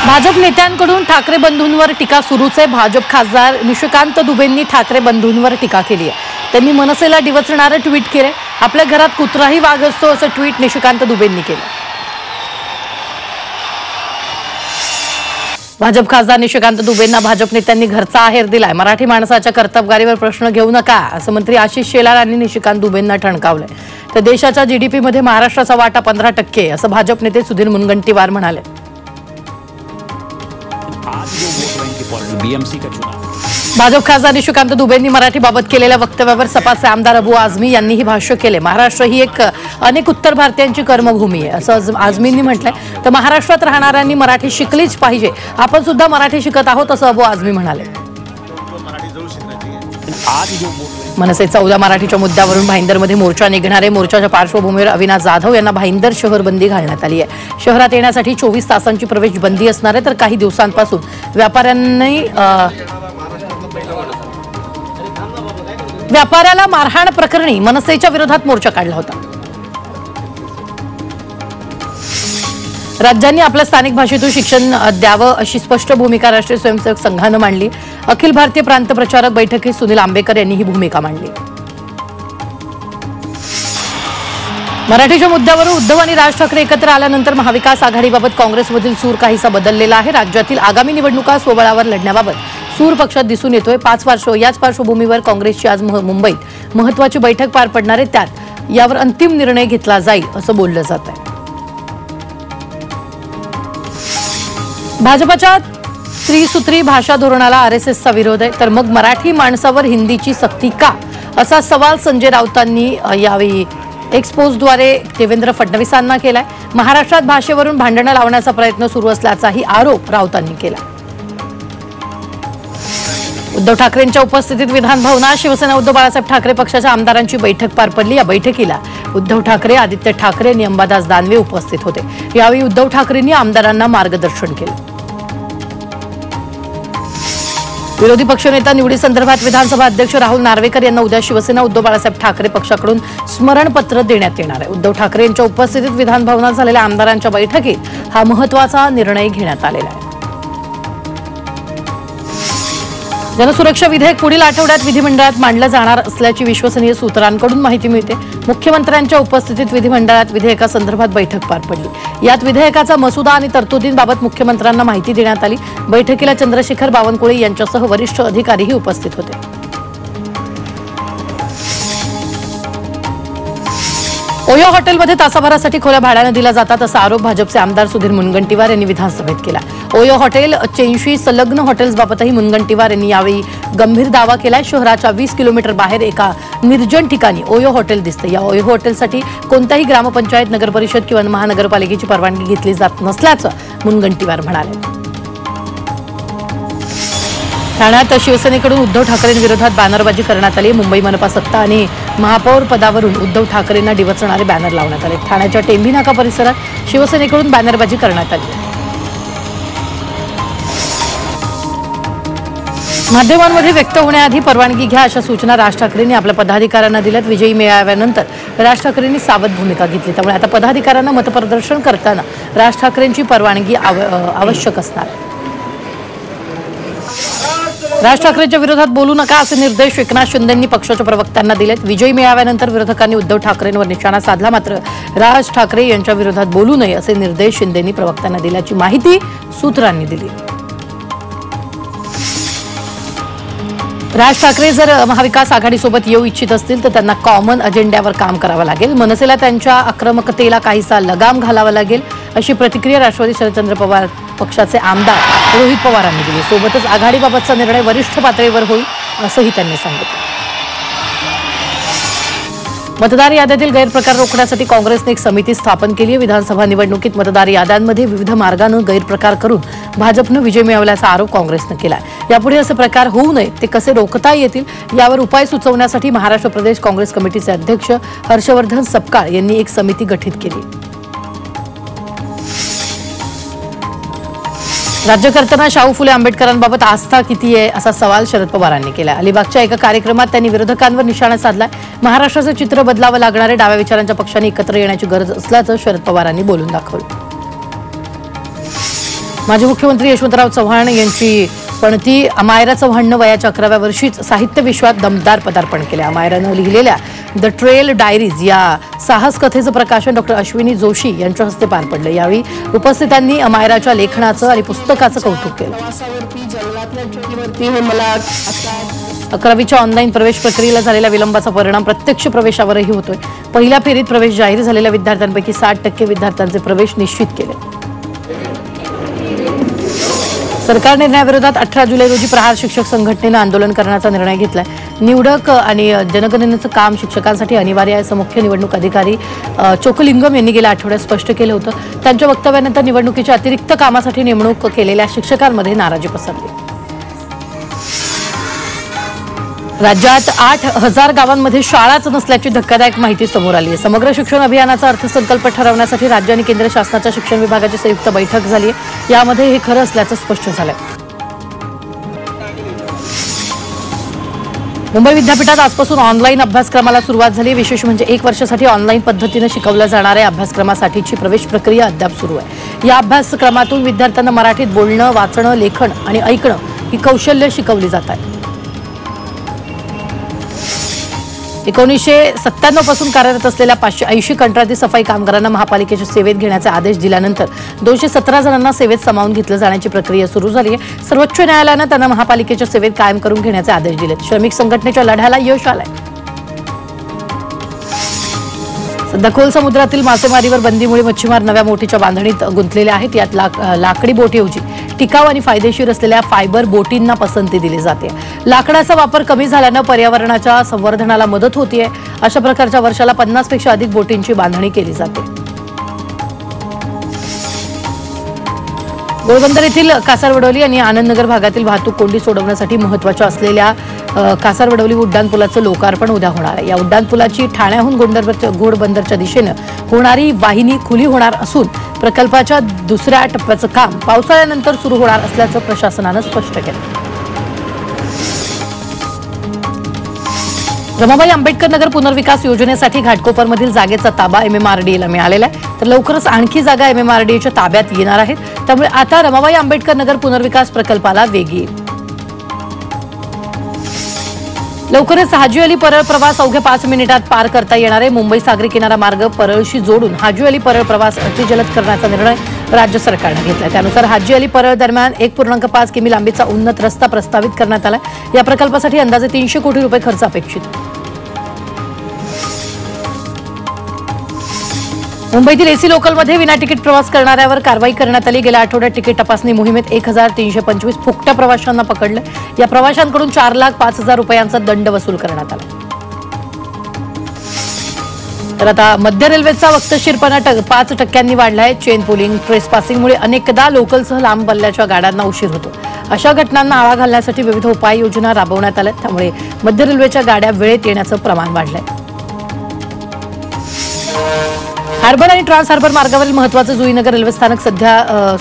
भाजप नेत्यांकडून ठाकरे बंधूंवर टीका सुरूच आहे। भाजप खासदार निशिकांत दुबेंनी ठाकरे बंधूंवर टीका केली आहे। त्यांनी मनसेला डिवचणारे ट्विट केले। आपल्या घरात कुत्राही वाघ असतो असं ट्विट निशिकांत दुबेंनी केलं। भाजप खासदार निशिकांत दुबेंना भाजप नेत्यांनी घरचा आहेर दिलाय। मराठी माणसाच्या कर्तबगारीवर प्रश्न घेऊ नका असं मंत्री आशिष शेलार यांनी निशिकांत दुबेंना ठणकावलंय। तर देशाच्या जीडीपी मध्ये महाराष्ट्राचा वाटा 15% असं भाजप नेते सुधीर मुनगंटीवार म्हणाले। भाजप खासदार निशिकांत दुबेंनी मराठीबाबत केलेल्या वक्तव्यावर सपाचे आमदार अबू आझमी यांनीही भाष्य केले। महाराष्ट्र ही एक अनेक उत्तर भारतीयांची कर्मभूमी आहे असं आझमींनी म्हटलंय। तर महाराष्ट्रात राहणाऱ्यांनी मराठी शिकलीच पाहिजे, आपण सुद्धा मराठी शिकत आहोत असं अबू आझमी म्हणाले। मनसे 14 मराठीच्या मुद्द्यावरून भाईंदरमध्ये मोर्चा निघणार आहे। मोर्चाच्या पार्श्वभूमीवर अविनाश जाधव यांना भाईंदर शहर बंदी घालण्यात आली आहे। शहरात येण्यासाठी 24 तासांची प्रवेश बंदी असणार आहे। तर काही दिवसांपासून व्यापाऱ्याला मारहाण प्रकरणी मनसेच्या विरोधात मोर्चा काढला होता। राज्यांनी आपल्या स्थानिक भाषेतून शिक्षण द्यावं अशी स्पष्ट भूमिका राष्ट्रीय स्वयंसेवक संघानं मांडली। अखिल भारतीय प्रांत प्रचारक बैठकीत सुनील आंबेकर यांनी ही भूमिका मांडली। मराठीच्या मुद्द्यावर उद्धव आणि राज ठाकरे एकत्र आल्यानंतर महाविकास आघाडीबाबत काँग्रेसमधील सूर काहीसा बदललेला आहे। राज्यातील आगामी निवडणुका स्वबळावर लढण्याबाबत सूर पक्षात दिसून येतोय। 5 वर्ष याच पार्श्वभूमीवर काँग्रेसची आज मुंबईत महत्त्वाची बैठक पार पडणार आहे। त्यात यावर अंतिम निर्णय घेतला जाईल असं बोललं जात आहे। भाजपच्या त्रिसूत्री भाषा धोरणाला आरएसएसचा विरोध आहे। तर मग मराठी माणसावर हिंदीची सक्ती का असा सवाल संजय राऊतांनी यावेळी एक्सपोजद्वारे देवेंद्र फडणवीसांना केलाय। महाराष्ट्रात भाषेवरून भांडणं लावण्याचा प्रयत्न सुरू असल्याचाही आरोप राऊतांनी केला। उद्धव ठाकरेंच्या उपस्थितीत विधान भवनात शिवसेना उद्धव बाळासाहेब ठाकरे पक्षाच्या आमदारांची बैठक पार पडली। या बैठकीला उद्धव ठाकरे, आदित्य ठाकरे आणि अंबादास दानवे उपस्थित होते। यावेळी उद्धव ठाकरेंनी आमदारांना मार्गदर्शन केलं। विरोधी पक्षनेता निवडीसंदर्भात विधानसभा अध्यक्ष राहुल नार्वेकर यांना उद्या शिवसेना उद्धव बाळासाहेब ठाकरे पक्षाकडून स्मरणपत्र देण्यात येणार आहे। उद्धव ठाकरे यांच्या उपस्थितीत विधान भवनात झालेल्या आमदारांच्या बैठकीत हा महत्त्वाचा निर्णय घेण्यात आलेला आहे। जनसुरक्षा विधेयक पुढील आठवड्यात विधिमंडळात मांडलं जाणार असल्याची विश्वसनीय सूत्रांकडून माहिती मिळते। मुख्यमंत्र्यांच्या उपस्थितीत विधिमंडळात विधेयकासंदर्भात बैठक पार पडली। यात विधेयकाचा मसुदा आणि तरतुदींबाबत मुख्यमंत्र्यांना माहिती देण्यात आली। बैठकीला चंद्रशेखर बावनकुळे यांच्यासह वरिष्ठ अधिकारीही उपस्थित होते। ओयो हॉटेलमध्ये तासाभरासाठी खोल्या भाड्याने दिल्या जातात असा आरोप भाजपचे आमदार सुधीर मुनगंटीवार यांनी विधानसभेत केला। ओयो हॉटेल 83 संलग्न हॉटेल्सबाबतही मुनगंटीवार यांनी यावेळी गंभीर दावा केलाय। शहराच्या 20 किलोमीटर बाहेर एका निर्जन ठिकाणी ओयो हॉटेल दिसते। या ओयो हॉटेलसाठी कोणताही ग्रामपंचायत, नगरपरिषद किंवा महानगरपालिकेची परवानगी घेतली जात नसल्याचं मुनगंटीवार म्हणाले। ठाण्यात शिवसेनेकडून उद्धव ठाकरेंविरोधात बॅनरबाजी करण्यात आली। मुंबई मनपा सत्ता आणि महापौर पदावरून उद्धव ठाकरेंना डिवचणारे बॅनर लावण्यात आले। ठाण्याच्या टेंभी नाका परिसरात शिवसेनेकडून बॅनरबाजी करण्यात आली। माध्यमांमध्ये व्यक्त होण्याआधी परवानगी घ्या अशा सूचना राज ठाकरेंनी आपल्या पदाधिकाऱ्यांना दिल्यात। विजयी मेळाव्यानंतर राज ठाकरेंनी सावध भूमिका घेतली। त्यामुळे आता पदाधिकाऱ्यांना मतप्रदर्शन करताना राज ठाकरेंची परवानगी आवश्यक असणार आहे। राज ठाकरेंच्या विरोधात बोलू नका असे निर्देश एकनाथ शिंदेंनी पक्षाच्या प्रवक्त्यांना दिलेत। विजयी मेळाव्यानंतर विरोधकांनी उद्धव ठाकरेंवर निशाणा साधला, मात्र राज ठाकरे यांच्या विरोधात बोलू नये असे निर्देश शिंदेंनी प्रवक्त्यांना दिल्याची माहिती सूत्रांनी दिली। राज ठाकरे जर महाविकास आघाडीसोबत येऊ इच्छित असतील तर त्यांना कॉमन अजेंड्यावर काम करावं लागेल। मनसेला त्यांच्या आक्रमकतेला काहीसा लगाम घालावा लागेल अशी प्रतिक्रिया राष्ट्रवादी शरदचंद्र पवार पक्षाचे आमदार रोहित पवारांनी दिली। सोबतच आघाडीबाबतचा निर्णय वरिष्ठ पातळीवर होईल असंही त्यांनी सांगितलं। मतदार याद्यातील गैरप्रकार रोखण्यासाठी काँग्रेसने एक समिती स्थापन केली आहे। विधानसभा निवडणुकीत मतदार याद्यांमध्ये विविध मार्गाने गैरप्रकार करून भाजपनं विजय मिळवल्याचा आरोप काँग्रेसनं केला। यापुढे असे प्रकार होऊ नये, ते कसे रोखता येतील यावर उपाय सुचवण्यासाठी महाराष्ट्र प्रदेश काँग्रेस कमिटीचे अध्यक्ष हर्षवर्धन सपकाळ यांनी एक समिती गठीत केली। राज्यकर्त्यांना शाहू फुले आंबेडकरांबाबत आस्था किती आहे असा सवाल शरद पवारांनी केला। अलिबागच्या एका कार्यक्रमात त्यांनी विरोधकांवर निशाणा साधलाय। महाराष्ट्राचं चित्र बदलावं लागणारे डाव्या विचारांच्या पक्षांनी एकत्र येण्याची गरज असल्याचं शरद पवारांनी बोलून दाखवलं। माजी मुख्यमंत्री यशवंतराव चव्हाण यांची पणती अमायरा चव्हाणनं वयाच्या 11व्या वर्षीच साहित्य विश्वात दमदार पदार्पण केले. अमायरानं लिहिलेल्या द ट्रेल डायरीज या साहस कथेचं प्रकाशन डॉक्टर अश्विनी जोशी यांच्या हस्ते पार पडलं. यावेळी उपस्थितांनी अमायराच्या लेखनाचं आणि पुस्तकाचं कौतुक केलं. 11वीच्या ऑनलाईन प्रवेश प्रक्रियेला झालेल्या विलंबाचा परिणाम प्रत्यक्ष प्रवेशावरही होतोय. पहिल्या फेरीत प्रवेश जाहीर झालेल्या विद्यार्थ्यांपैकी 60% विद्यार्थ्यांचे प्रवेश निश्चित केले. सरकार निर्णयाविरोधात 18 जुलै रोजी प्रहार शिक्षक संघटनेनं आंदोलन करण्याचा निर्णय घेतलाय. निवडक आणि जनगणनेचं काम शिक्षकांसाठी अनिवार्य आहे असं मुख्य निवडणूक अधिकारी चोकलिंगम यांनी गेल्या आठवड्यात स्पष्ट केलं होतं. त्यांच्या वक्तव्यानंतर निवडणुकीच्या अतिरिक्त कामासाठी नेमणूक केलेल्या शिक्षकांमध्ये नाराजी पसरली. राज्यात 8,000 गावांमध्ये शाळाच नसल्याची धक्कादायक माहिती समोर आली आहे. समग्र शिक्षण अभियानाचा अर्थसंकल्प ठरवण्यासाठी राज्य आणि केंद्र शासनाच्या शिक्षण विभागाची संयुक्त बैठक झाली आहे. यामध्ये हे खरं असल्याचं स्पष्ट झालंय. मुंबई विद्यापीठात आजपासून ऑनलाईन अभ्यासक्रमाला सुरुवात झाली. विशेष म्हणजे 1 वर्षासाठी ऑनलाईन पद्धतीनं शिकवल्या जाणाऱ्या अभ्यासक्रमासाठीची प्रवेश प्रक्रिया अद्याप सुरू आहे. या अभ्यासक्रमातून विद्यार्थ्यांना मराठीत बोलणं, वाचणं, लेखन आणि ऐकणं ही कौशल्य शिकवली जात आहेत. 1997 पासून कार्यरत असलेल्या 580 कंत्राटी सफाई कामगारांना महापालिकेच्या सेवेत घेण्याचे आदेश दिल्यानंतर 217 जणांना सेवेत सामावून घेतलं जाण्याची प्रक्रिया सुरू झाली आहे. सर्वोच्च न्यायालयानं त्यांना महापालिकेच्या सेवेत कायम करून घेण्याचे आदेश दिलेत. श्रमिक संघटनेच्या लढ्याला यश आलंय. सध्या खोल समुद्रातील मासेमारीवर बंदीमुळे मच्छीमार नव्या बोटीच्या बांधणीत गुंतलेले आहेत. यात लाकडी बोटीऐवजी टिकाऊ आणि फायदेशीर असलेल्या फायबर बोटींना पसंती दिली जाते. लाकडाचा वापर कमी झाल्यानं पर्यावरणाच्या संवर्धनाला मदत होतीये. अशा प्रकारच्या वर्षाला 50 पेक्षा अधिक बोटींची बांधणी केली जाते. गोळबंदर येथील कासारवडवली आणि आनंदनगर भागातील वाहतूक कोंडी सोडवण्यासाठी महत्त्वाच्या असलेल्या कासारवडवली उड्डाणपुलाचं लोकार्पण उद्या होणार आहे. या उड्डाणपुलाची ठाण्याहून घोडबंदरच्या दिशेनं होणारी वाहिनी खुली होणार असून प्रकल्पाच्या दुसऱ्या टप्प्याचं काम पावसाळ्यानंतर सुरू होणार असल्याचं प्रशासनानं स्पष्ट केलं. रमाबाई आंबेडकर नगर पुनर्विकास योजनेसाठी घाटकोपरमधील जागेचा ताबा MMRDAला मिळालेला आहे. तर लवकरच आणखी जागा MMRDAच्या ताब्यात येणार आहेत. त्यामुळे आता रमाबाई आंबेडकर नगर पुनर्विकास प्रकल्पाला वेग येईल. लवकरच हाजी अली परळ प्रवास अवघ्या 5 मिनिटात पार करता येणार आहे. मुंबई सागरी किनारा मार्ग परळशी जोडून हाजी अली परळ प्रवास अतिजलद करण्याचा निर्णय राज्य सरकारने घेतला. त्यानुसार हाजी अली परळ दरम्यान 1.5 किमी लांबीचा उन्नत रस्ता प्रस्तावित करण्यात आला. या प्रकल्पासाठी अंदाजे 300 कोटी रुपये खर्च अपेक्षित. मुंबईतील AC लोकलमध्ये विना तिकीट प्रवास करणाऱ्यावर कारवाई करण्यात आली. गेल्या आठवड्यात तिकीट तपासणी मोहिमेत 1325 फुकट्या प्रवाशांना पकडलं. या प्रवाशांकडून 4,05,000 रुपयांचा दंड वसूल करण्यात आला. तर आता मध्य रेल्वेचा वक्तशीरपणा 5% वाढलाय. चेन पुलिंग, ट्रेस पासिंगमुळे अनेकदा लोकलसह लांब पल्ल्याच्या गाड्यांना उशीर होतो. अशा घटनांना आळा घालण्यासाठी विविध उपाययोजना राबवण्यात आल्या. त्यामुळे मध्य रेल्वेच्या गाड्या वेळेत येण्याचं प्रमाण वाढलंय. हार्बर आणि ट्रान्स हार्बर मार्गावरील महत्त्वाचं जुईनगर रेल्वे स्थानक सध्या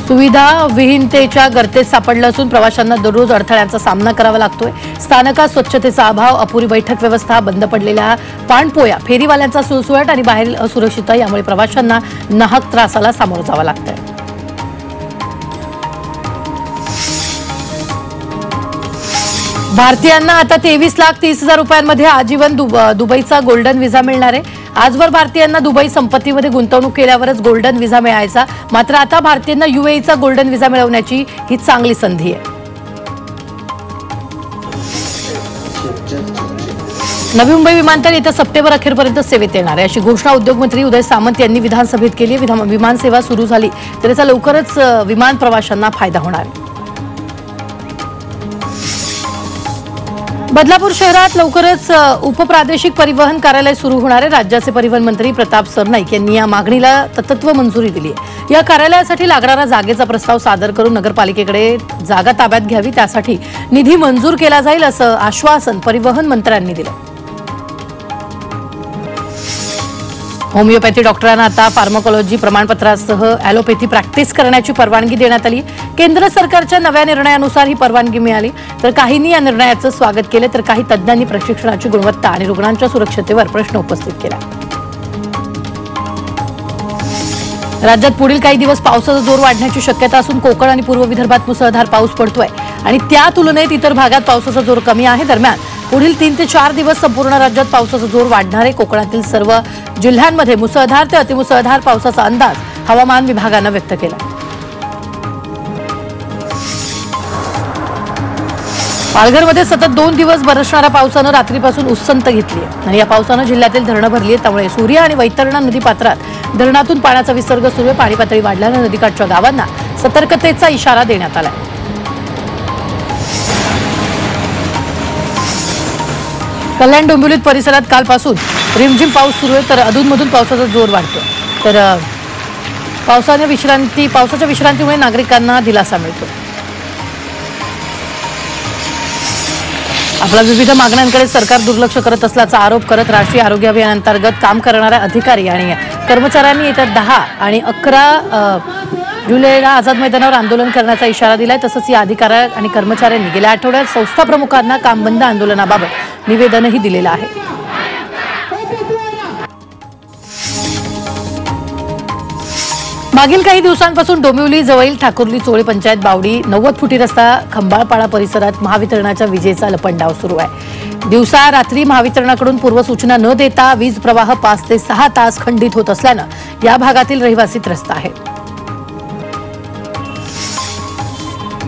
सुविधा विहीनतेच्या गर्तेत सापडलं असून प्रवाशांना दररोज अडथळ्यांचा सामना करावा लागतोय. स्थानकात स्वच्छतेचा अभाव, अपुरी बैठक व्यवस्था, बंद पडलेल्या पाणपोया, फेरीवाल्यांचा सुळसुळाट आणि बाहेरील असुरक्षितता यामुळे प्रवाशांना नाहक त्रासाला सामोरं जावं लागतंय. भारतीयांना आता 23,30,000 रुपयांमध्ये आजीवन दुबईचा गोल्डन व्हिसा मिळणार आहे. आजवर भारतीयांना दुबई संपत्तीमध्ये गुंतवणूक केल्यावरच गोल्डन व्हिसा मिळायचा. मात्र आता भारतीयांना UAEचा गोल्डन व्हिसा मिळवण्याची ही चांगली संधी आहे. नवी मुंबई विमानतळ येत्या सप्टेंबर अखेरपर्यंत सेवेत येणार आहे अशी घोषणा उद्योगमंत्री उदय सामंत यांनी विधानसभेत केली. विमान सेवा सुरू झाली तर याचा लवकरच विमान प्रवाशांना फायदा होणार आहे. बदलापूर शहरात लवकरच उपप्रादेशिक परिवहन कार्यालय सुरू होणार आहे. राज्याचे परिवहन मंत्री प्रताप सरनाईक यांनी या मागणीला तत्त्व मंजुरी दिली आहे. या कार्यालयासाठी लागणारा जागेचा प्रस्ताव सादर करून नगरपालिकेकडे जागा ताब्यात घ्यावी, त्यासाठी निधी मंजूर केला जाईल असं आश्वासन परिवहन मंत्र्यांनी दिलं. होमिओपॅथी डॉक्टरांना आता फार्माकोलॉजी प्रमाणपत्रासह ॲलोपॅथी प्रॅक्टिस करण्याची परवानगी देण्यात आली. केंद्र सरकारच्या नव्या निर्णयानुसार ही परवानगी मिळाली. तर काहींनी या निर्णयाचं स्वागत केले तर काही तज्ज्ञांनी प्रशिक्षणाची गुणवत्ता आणि रुग्णांच्या सुरक्षतेवर प्रश्न उपस्थित केला. राज्यात पुढील काही दिवस पावसाचा जोर वाढण्याची शक्यता असून कोकण आणि पूर्व विदर्भात मुसळधार पाऊस पडतोय आणि त्या तुलनेत इतर भागात पावसाचा जोर कमी आहे। दरम्यान पुढील 3 ते 4 दिवस संपूर्ण राज्यात पावसाचा जोर वाढणार आहे। कोकणातील सर्व जिल्ह्यांमध्ये मुसळधार ते अतिमुसळधार पावसाचा अंदाज हवामान विभागानं व्यक्त केला। पालघरमध्ये सतत 2 दिवस बरसणाऱ्या पावसानं रात्रीपासून उसंत घेतली आहे आणि या पावसानं जिल्ह्यातील धरणं भरली आहेत। त्यामुळे सूर्य आणि वैतरणा नदीपात्रात धरणातून पाण्याचा विसर्ग सुरू आहे। पाणी पातळी वाढल्यानं नदीकाठच्या गावांना सतर्कतेचा इशारा देण्यात आला आहे। कल्याण डोंबिवली परिसरात कालपासून रिमझिम पाऊस सुरू आहे तर अधूनमधून पावसाचा जोर वाढतो। तर पावसाच्या विश्रांतीमुळे नागरिकांना दिलासा मिळतो। आपल्या विविध मागण्यांकडे सरकार दुर्लक्ष करत असल्याचा आरोप करत राष्ट्रीय आरोग्य अभियानांतर्गत काम करणाऱ्या अधिकारी आणि कर्मचाऱ्यांनी येत्या 10 आणि 11 जुलैला आझाद मैदानावर आंदोलन करण्याचा इशारा दिलाय। तसंच या अधिकारी आणि कर्मचाऱ्यांनी गेल्या आठवड्यात संस्था प्रमुखांना काम बंद आंदोलनाबाबत निवेदनही दिलेलं आहे। मागील काही दिवसांपासून डोंबिवली जवळील ठाकुर्ली चोळी पंचायत बावडी 90 फुटी रस्ता खंबाळपाडा परिसरात महावितरणाच्या विजेचा लपंडाव सुरू आहे। दिवसा रात्री महावितरणाकडून पूर्वसूचना न देता वीज प्रवाह 5 ते 6 तास खंडित होत असल्यानं या भागातील रहिवासी त्रस्त आहेत।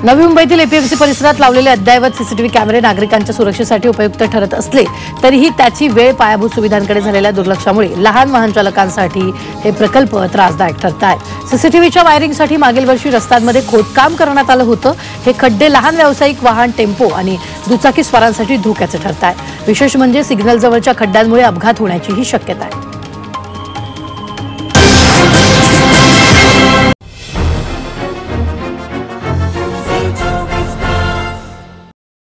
नवी मुंबईतील एपीएमसी परिसरात लावलेले अद्ययावत सीसीटीव्ही कॅमेरे नागरिकांच्या सुरक्षेसाठी उपयुक्त ठरत असले तरीही त्याची वेळ पायाभूत सुविधांकडे झालेल्या दुर्लक्षामुळे लहान वाहन चालकांसाठी हे प्रकल्प त्रासदायक ठरत आहेत। सीसीटीव्हीच्या वायरिंगसाठी मागील वर्षी रस्त्यांमध्ये खोदकाम करण्यात आलं होतं। हे खड्डे लहान व्यावसायिक वाहन, टेम्पो आणि दुचाकी स्वारांसाठी धोक्याचे ठरत आहे। विशेष म्हणजे सिग्नल जवळच्या खड्ड्यांमुळे अपघात होण्याचीही शक्यता आहे।